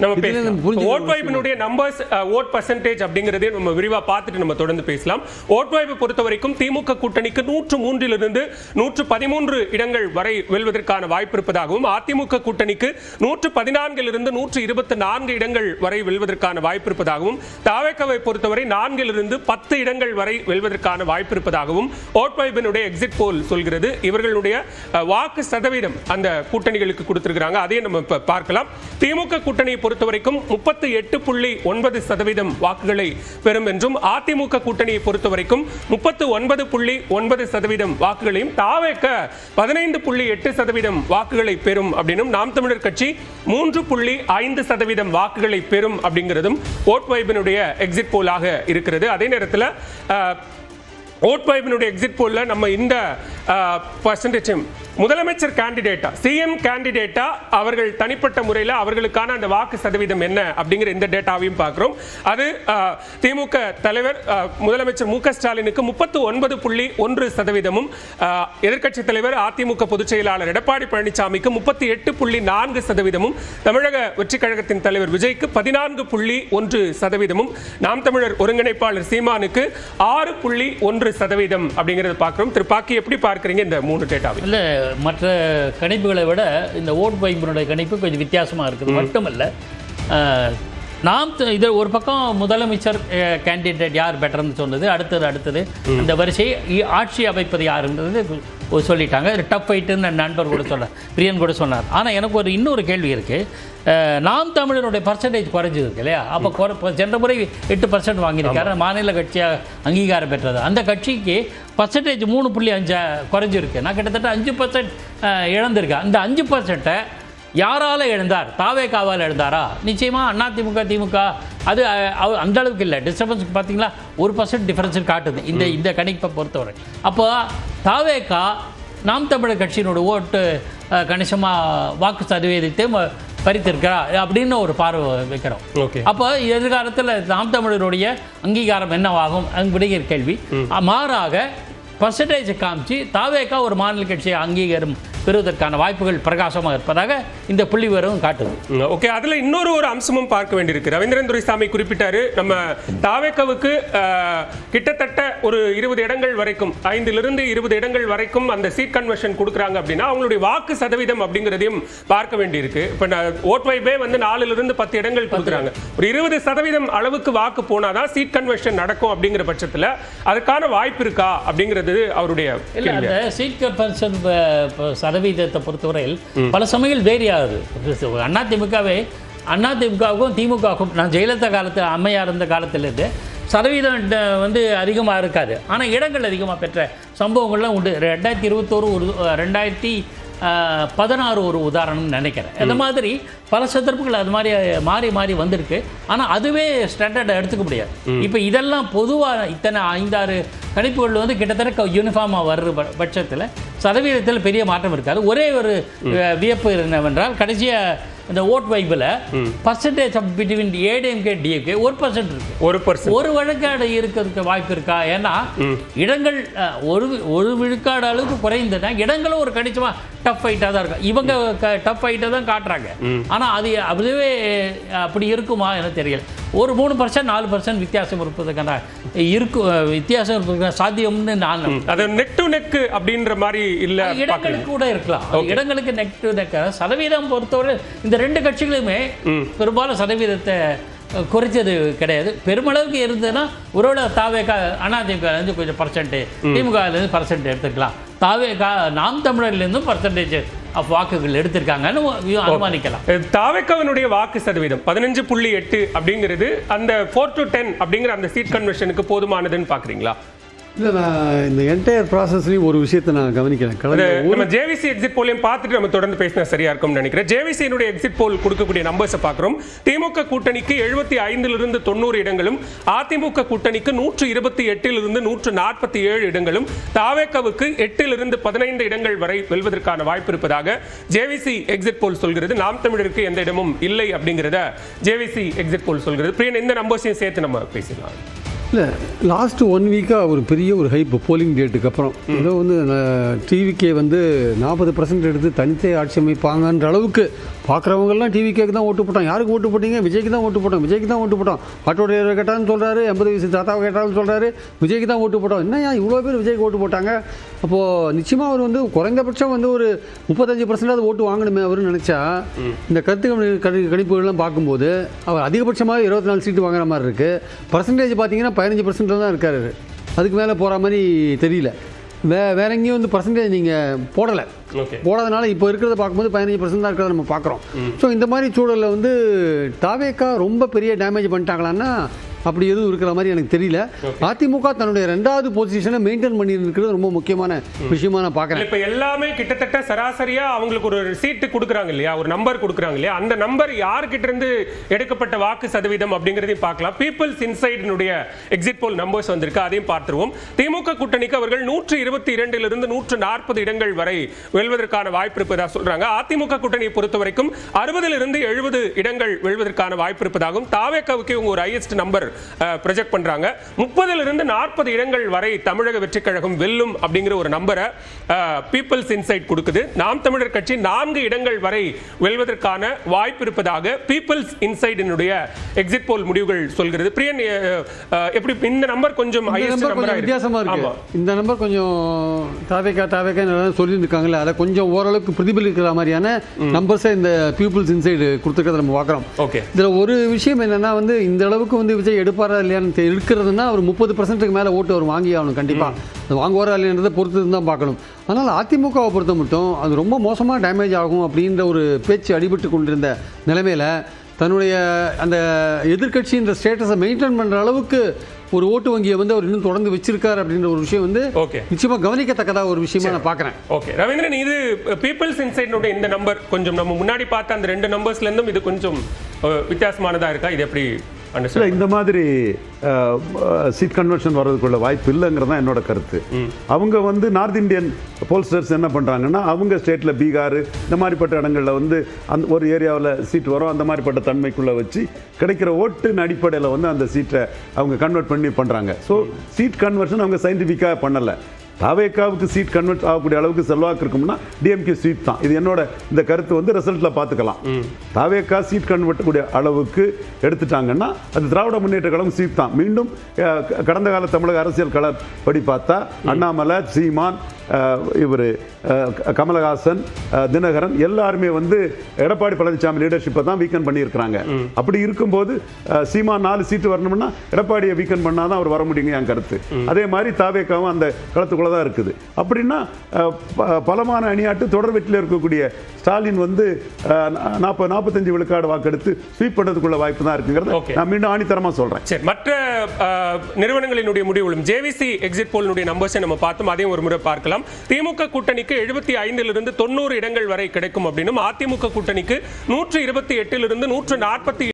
நம்ம பேசலாம். Vote வாய்ப்பினுடைய numbers, vote percentage அப்படிங்கறதே நம்ம விரிவா பார்த்துட்டு நம்ம தொடர்ந்து பேசலாம். ஓட் வாய்ப்பை பொறுத்த வரைக்கும் திமுக கூட்டணிக்கு 103 113 இடங்கள் வரை வெல்வதற்கான வாய்ப்பு இருப்பதாகவும், அதிமுக கூட்டணிக்கு 114 124 இடங்கள் வரை வெல்வதற்கான வாய்ப்பு இருப்பதாகவும், தாவேக்காவை பொறுத்தவரை 4 10 இடங்கள் வரை வெல்வதற்கான வாய்ப்பு இருப்பதாகவும் ஓட் வாய்ப்பினுடைய எக்ஸிட் போல் சொல்கிறது. இவர்களுடைய வாக்கு சதவீதம் அந்த கூட்டணிகளுக்கு கொடுத்திருக்கிறாங்க. அதையும் நம்ம பார்க்கலாம். திமுக கூட்டணியை பொறுத்தவரைக்கும் 38.9% வாக்குகளை பெறும் என்றும், அதிமுக கூட்டணியை பொறுத்தவரைக்கும் 39.9% வாக்குகளையும், தாவேக 15.8% வாக்குகளை பெறும் அப்படின்னும், நாம் தமிழர் கட்சி 3.5% வாக்குகளை பெறும் அப்படிங்கிறதும் ஓட் வைபினுடைய எக்ஸிட் போலாக இருக்கிறது. அதே நேரத்தில் ஓட் வைபினுடைய எக்ஸிட் போல்ல நம்ம இந்த பர்சன்டேஜ் முதலமைச்சர் கேண்டிடேட்டா, சிஎம் கேண்டிடேட்டா அவர்கள் தனிப்பட்ட முறையில் அவர்களுக்கான அந்த வாக்கு சதவீதம் என்ன அப்படிங்கிற இந்த டேட்டாவையும் பார்க்கிறோம். அது திமுக தலைவர் முதலமைச்சர் மு க ஸ்டாலினுக்கு 39.1%, எதிர்க்கட்சி தலைவர் அதிமுக பொதுச் செயலாளர் எடப்பாடி பழனிசாமிக்கு 38.4%, தமிழக வெற்றி கழகத்தின் தலைவர் விஜய்க்கு 14.1%, நாம் தமிழர் ஒருங்கிணைப்பாளர் சீமானுக்கு 6.1% அப்படிங்கிறது பார்க்கிறோம். திரு பாக்கி எப்படி பார்க்கறீங்க இந்த மூணு டேட்டாவை? இல்ல, மற்ற கணிப்புகளை விட இந்த ஓட் வைப்பினுடைய கணிப்பு கொஞ்சம் வித்தியாசமாக இருக்குது. மட்டுமல்ல, நாம் இது ஒரு பக்கம் முதலமைச்சர் கேண்டிடேட் யார் பெட்டர்னு சொன்னது, அடுத்தது இந்த வரிசையை ஆட்சி அமைப்பது யாருன்றது சொல்லிட்டாங்க. டஃப் ஃபைட்டுன்னு நண்பர் கூட சொன்னார், பிரியன் கூட சொன்னார். ஆனால் எனக்கு இன்னொரு கேள்வி இருக்குது. நாம் தமிழருடைய பர்சன்டேஜ் குறைஞ்சிருக்கு இல்லையா? அப்போ சென்ற முறை 8% வாங்கியிருக்காரு, மாநில கட்சியாக அங்கீகாரம் பெற்றது. அந்த கட்சிக்கு பர்சன்டேஜ் 3.5 குறைஞ்சிருக்கு. நான் கிட்டத்தட்ட 5% இழந்திருக்கேன். அந்த 5% யாரால எழுந்தார்? தாவேக்காவால் எழுந்தாரா? நிச்சயமாக அதிமுக திமுக அது அந்த அளவுக்கு இல்லை. டிஸ்டர்பன்ஸ் பார்த்தீங்களா, 1% டிஃபரன்ஸ் காட்டுது இந்த கணிப்பை பொறுத்தவரை. அப்போ தாவேக்கா நாம் தமிழர் கட்சியினோட ஓட்டு கணிசமாக வாக்கு சதவீதத்தை பறித்திருக்கிறா அப்படின்னு ஒரு பார்வை வைக்கிறோம். அப்போ எதிர்காலத்தில் நாம் தமிழருடைய அங்கீகாரம் என்னவாகும் அப்படிங்கிற கேள்வி. மாறாக பர்சன்டேஜை காமிச்சு தாவேக்கா ஒரு மாநில கட்சியை அங்கீகாரம் பெறுவதற்கான வாய்ப்புகள் பிரகாசமாக இருப்பதாக இந்த புள்ளி விவரம் காட்டுது. ஓகே, அதுல இன்னொரு அம்சமும் பார்க்க வேண்டியிருக்கு. ரவீந்திரன் துரைசாமி குறிப்பிட்டாரு, நம்ம தாவேக்காவுக்கு கிட்டத்தட்ட ஒரு 20 இடங்கள் வரைக்கும், 5 to 20 இடங்கள் வரைக்கும் அந்த சீட் கன்வர்ஷன் கொடுக்குறாங்க அப்படின்னா அவங்களுடைய வாக்கு சதவீதம் அப்படிங்கிறதையும் பார்க்க வேண்டியிருக்கு. இப்போ ஓட் வைபே 4 to 10 இடங்கள் கொடுக்குறாங்க. ஒரு 20% அளவுக்கு வாக்கு போனாதான் சீட் கன்வர்ஷன் நடக்கும். அப்படிங்கிற பட்சத்தில் அதுக்கான வாய்ப்பு இருக்கா அப்படிங்கிறது அவருடைய சீட் கன்வர்ஷன் சதவீதத்தை பொறுத்தவரையில் பல சமயங்கள் வேரி ஆகுது. அதிமுகவுக்கும் திமுகவுக்கும் நான் ஜெயலலிதா காலத்தில் அம்மையார் இருந்த காலத்திலிருந்து சதவீதம் அதிகமாக இருக்காது. ஆனால் இடங்கள் அதிகமாக பெற்ற சம்பவங்கள்லாம் உண்டு. 2021 2016 ஒரு உதாரணம் நினைக்கிறேன். அந்த மாதிரி பல சந்தர்ப்பங்கள் அது மாதிரி மாறி வந்திருக்கு. ஆனால் அதுவே ஸ்டாண்டர்டை எடுத்துக்க முடியாது. இப்போ இதெல்லாம் பொதுவாக இத்தனை 5-6 கணிப்புகள் கிட்டத்தட்ட யூனிஃபார்மாக வர்ற பட்சத்தில் சதவீதத்தில் பெரிய மாற்றம் இருக்காது. ஒரே ஒரு வியப்பு என்னவென்றால், கடைசியாக இந்த ஓட் வைப்பில் percentage of between ADMK DMK 1% இருக்கு. ஒரு விழுக்காடு இருக்கிறதுக்கு வாய்ப்பு இருக்கா? ஏன்னா இடங்கள் ஒரு விழுக்காடு அளவுக்கு குறைந்ததுன்னா இடங்களும் ஒரு கணிசமா டஃப் ஃபைட்டாக தான் இருக்கும். இவங்க டஃப் ஃபைட்டை தான் காட்டுறாங்க. ஆனால் அதுவே அப்படி இருக்குமா என தெரியல. ஒரு 3% 4% வித்தியாசம் இருப்பதுக்கான வித்தியாசம் இருப்பதுக்கான சாத்தியம்னு நான் அது நெக் டு நெக் அப்படின்ற மாதிரி இல்லை. இடங்களுக்கு கூட இருக்கலாம். இடங்களுக்கு நெக் டு நெக் சதவீதம் பொறுத்தவரை இந்த 2 கட்சிகளுமே பெரும்பாலும் சதவீதத்தை குறைச்சது கிடையாது. பெருமளவுக்கு இருந்ததுன்னா ஒருவேளை தாவேக்கா அதிமுக கொஞ்சம் பர்சன்ட், திமுகலேருந்து பர்சன்ட் எடுத்துக்கலாம். தாவேக்கா நாம் தமிழர்லேருந்தும் பர்சன்டேஜ் ஆஃப் வாக்குகள் எடுத்திருக்காங்கன்னு அனுமானிக்கலாம். தாவேக்காவினுடைய வாக்கு சதவீதம் 15.8 அப்படிங்கிறது அந்த 4 to 10 அப்படிங்கிற அந்த சீட் கன்வர்ஷனுக்கு போதுமானதுன்னு பார்க்குறீங்களா? இல்லை, நான் இந்த என்டையர் ப்ராசஸ்லையும் ஒரு விஷயத்தை நான் கவனிக்கிறேன். நம்ம ஜேவிசி எக்ஸிட் போலையும் பார்த்துட்டு நம்ம தொடர்ந்து பேசினா சரியா இருக்கும்னு நினைக்கிறேன். ஜேவிசியினுடைய எக்ஸிட் போல் கொடுக்கக்கூடிய நம்பர்ஸை பார்க்குறோம். திமுக கூட்டணிக்கு 75 to 90 இடங்களும், அதிமுக கூட்டணிக்கு 128 to 147 இடங்களும், தாவேக்காவுக்கு 8 to 15 இடங்கள் வரை வெல்வதற்கான வாய்ப்பு இருப்பதாக ஜேவிசி எக்ஸிட் போல் சொல்கிறது. நாம் தமிழருக்கு எந்த இடமும் இல்லை அப்படிங்கிறத ஜேவிசி எக்ஸிட் போல் சொல்கிறது. பிரியன், இந்த நம்பர்ஸையும் சேர்த்து நம்ம பேசலாம். இல்லை லாஸ்ட் 1 வீக்காக ஒரு பெரிய ஒரு ஹைப் போலிங் டேட்டுக்கு அப்புறம் ஏதோ வந்து டிவிக்கே வந்து 40% எடுத்து தனித்தே ஆட்சி அமைப்பாங்கன்ற அளவுக்கு பார்க்குறவங்கெல்லாம் டிவிக்கேக்கு தான் ஓட்டு போட்டாங்க. யாருக்கு ஓட்டு போட்டீங்க? விஜய்க்கு தான் ஓட்டு போட்டோம், விஜய்க்கு தான் ஓட்டு போட்டோம். ஆட்டோடைய கேட்டான்னு சொல்கிறாரு, 80 வயசு தாத்தாவை கேட்டாலும் சொல்கிறாரு, விஜய்க்கு தான் ஓட்டு போட்டோம். என்னையா இவ்வளோ பேர் விஜய்க்கு ஓட்டு போட்டாங்க? அப்போது நிச்சயமாக அவர் வந்து குறைந்தபட்சம் வந்து ஒரு 35% ஓட்டு வாங்கணுமே அவருன்னு நினச்சா, இந்த கணிப்புகள்லாம் பார்க்கும்போது அவர் அதிகபட்சமாக 24 சீட்டு வாங்குற மாதிரி இருக்குது. பர்சன்டேஜ் பார்த்தீங்கன்னா 15% தான் இருக்காரு. அதுக்கு மேலே போகிற மாதிரி தெரியல. வேற எங்கேயும் வந்து பர்சன்டேஜ் நீங்கள் போடலை. போடாதனால இப்போ இருக்கிறத பார்க்கும்போது 15% தான் இருக்கிறத நம்ம பார்க்குறோம். ஸோ இந்த மாதிரி சூழலில் வந்து தாவேக்கா ரொம்ப பெரிய டேமேஜ் பண்ணிட்டாங்களான்னா அப்படி எதுவும் இருக்கிற மாதிரி எனக்கு தெரியல. அதிமுக தன்னுடைய 2வது பொசிஷனை மெயின்டைன் பண்ணி இருக்கிறது ரொம்ப முக்கியமான விஷயமா நான் பார்க்குறேன். இப்போ எல்லாமே கிட்டத்தட்ட சராசரியா அவங்களுக்கு ஒரு சீட்டு கொடுக்குறாங்க இல்லையா, ஒரு நம்பர் கொடுக்குறாங்க இல்லையா, அந்த நம்பர் யார்கிட்ட இருந்து எடுக்கப்பட்ட வாக்கு சதவீதம் அப்படிங்கிறதையும் பார்க்கலாம். பீப்புள்ஸ் இன்சைடினுடைய எக்ஸிட் போல் நம்பர்ஸ் வந்திருக்கு, அதையும் பார்த்துருவோம். திமுக கூட்டணிக்கு அவர்கள் 122 140 இடங்கள் வரை வெல்வதற்கான வாய்ப்பு இருப்பதாக சொல்றாங்க. அதிமுக கூட்டணியை பொறுத்த வரைக்கும் 60 70 இடங்கள் வெல்வதற்கான வாய்ப்பு இருப்பதாகவும், தாவேக்காவுக்கு இவங்க ஒரு ஹையஸ்ட் நம்பர் ப்ரொஜெக்ட் பண்றாங்க. 30 40 இடங்கள் வரை தமிழக வெற்றி கழகம் வெல்லும் அப்படிங்கிற ஒரு நம்பரை பீப்புள்ஸ் இன்சைட் கொடுக்குது. நாம் தமிழர் கட்சி 4 இடங்கள் வரை வெல்வதற்கான வாய்ப்பு இருப்பதாக பீப்புள்ஸ் இன்சைடினுடைய எக்ஸிட் போல் முடிவுகள் சொல்கிறது. பிரியன், எப்படி இந்த நம்பர் கொஞ்சம் வித்தியாசமா இருக்கு? இந்த நம்பர் கொஞ்சம் தாவேக்கா சொல்லியிருக்காங்கல்ல, அதை கொஞ்சம் ஓரளவுக்கு பிரதிபலிக்கிற மாதிரியான நம்பர்ஸை இந்த பீப்புள்ஸ் இன்சைடு கொடுத்துருக்கிறத நம்ம பார்க்குறோம். ஓகே, இதில் ஒரு விஷயம் என்னன்னா வந்து இந்த அளவுக்கு வந்து விஜய் எடுப்பாரா இல்லையான்னு இருக்கிறதுனா அவர் 30%க்கு மேலே ஓட்டு அவர் வாங்கி ஆகணும். கண்டிப்பாக வாங்குவாரா இல்லைன்றதை பொறுத்து தான் பார்க்கணும். ஆனால் அதிமுகவை பொறுத்த மட்டும் அது ரொம்ப மோசமாக டேமேஜ் ஆகும் அப்படின்ற ஒரு பேச்சு அடிபட்டு கொண்டிருந்த நிலைமையில் தன்னுடைய அந்த எதிர்கட்சின்ற ஸ்டேட்டஸை மெயின்டைன் பண்ணுற அளவுக்கு ஒரு ஓட்டு வங்கியை வந்து அவர் இன்னும் தொடர்ந்து வச்சிருக்காரு அப்படின்ற ஒரு விஷயம் வந்து நிச்சயமா கவனிக்கத்தக்கதா ஒரு விஷயமா நான் பார்க்குறேன். ஓகே ரவீந்திரன், இது பீப்புள்ஸ் இன்சைடினுடைய இந்த நம்பர் கொஞ்சம் நம்ம முன்னாடி பார்த்த அந்த 2 நம்பர்ஸ்ல இருந்தும் இது கொஞ்சம் வித்தியாசமானதா இருக்கா? இது எப்படி இந்த மாதிரி சீட் கன்வர்ஷன் வர்றதுக்குள்ள வாய்ப்பு இல்லைங்கிறது தான் என்னோட கருத்து. அவங்க வந்து நார்த் இந்தியன் போல்ஸ்டர்ஸ் என்ன பண்ணுறாங்கன்னா, அவங்க ஸ்டேட்டில் பீகார் இந்த மாதிரிப்பட்ட இடங்களில் வந்து அந்த ஒரு ஏரியாவில் சீட் வரும், அந்த மாதிரிப்பட்ட தன்மைக்குள்ளே வச்சு கிடைக்கிற ஓட்டின் அடிப்படையில் வந்து அந்த சீட்டை அவங்க கன்வெர்ட் பண்ணி பண்ணுறாங்க. ஸோ சீட் கன்வர்ஷன் அவங்க சயின்டிஃபிக்காக பண்ணலை. தாவேக்காவுக்கு சீட் கன்வெர்ட் ஆகக்கூடிய அளவுக்கு செல்வாக்கு இருக்கும்னா டிஎம்கே சீட் தான். இது என்னோட இந்த கருத்து வந்து ரிசல்ட்டில் பார்த்துக்கலாம். தாவேக்கா சீட் கன்வெர்ட் கூடிய அளவுக்கு எடுத்துட்டாங்கன்னா அது திராவிட முன்னேற்ற கழகம் சீட் தான். மீண்டும் கடந்த கால தமிழக அரசியல் களப்படி பார்த்தா அண்ணாமலை, சீமான், இவர் கமலஹாசன், தினகரன் எல்லாருமே வந்து எடப்பாடி பழனிசாமி லீடர்ஷிப்பை தான் வீக்கன் பண்ணியிருக்கிறாங்க. அப்படி இருக்கும்போது சீமான் 4 சீட்டு வரணும்னா எடப்பாடியை வீக்கன் பண்ணாதான் அவர் வர முடியுங்க என் கருத்து. அதே மாதிரி தாவேக்காவும் அந்த களத்துக்குள்ள தான் இருக்குது. அப்படின்னா பலமான அணியாட்டு தொடர் வெற்றியில் இருக்கக்கூடிய ஸ்டாலின் வந்து 40-45 விழுக்காடு வாக்கெடுத்து ஸ்வீப் பண்ணுறதுக்குள்ள வாய்ப்பு தான் இருக்குங்கிறது நான் மீண்டும் ஆணித்தரமா சொல்றேன். சரி, மற்ற நிறுவனங்களினுடைய முடிவுகளும் ஜேவிசி எக்ஸிட் போலினுடைய நம்பர்ஸை நம்ம பார்த்தோம், அதையும் ஒரு முறை பார்க்கலாம். திமுக கூட்டணிக்கு 75 90 இடங்கள் வரை கிடைக்கும் அப்படின்னும், அதிமுக கூட்டணிக்கு 128 140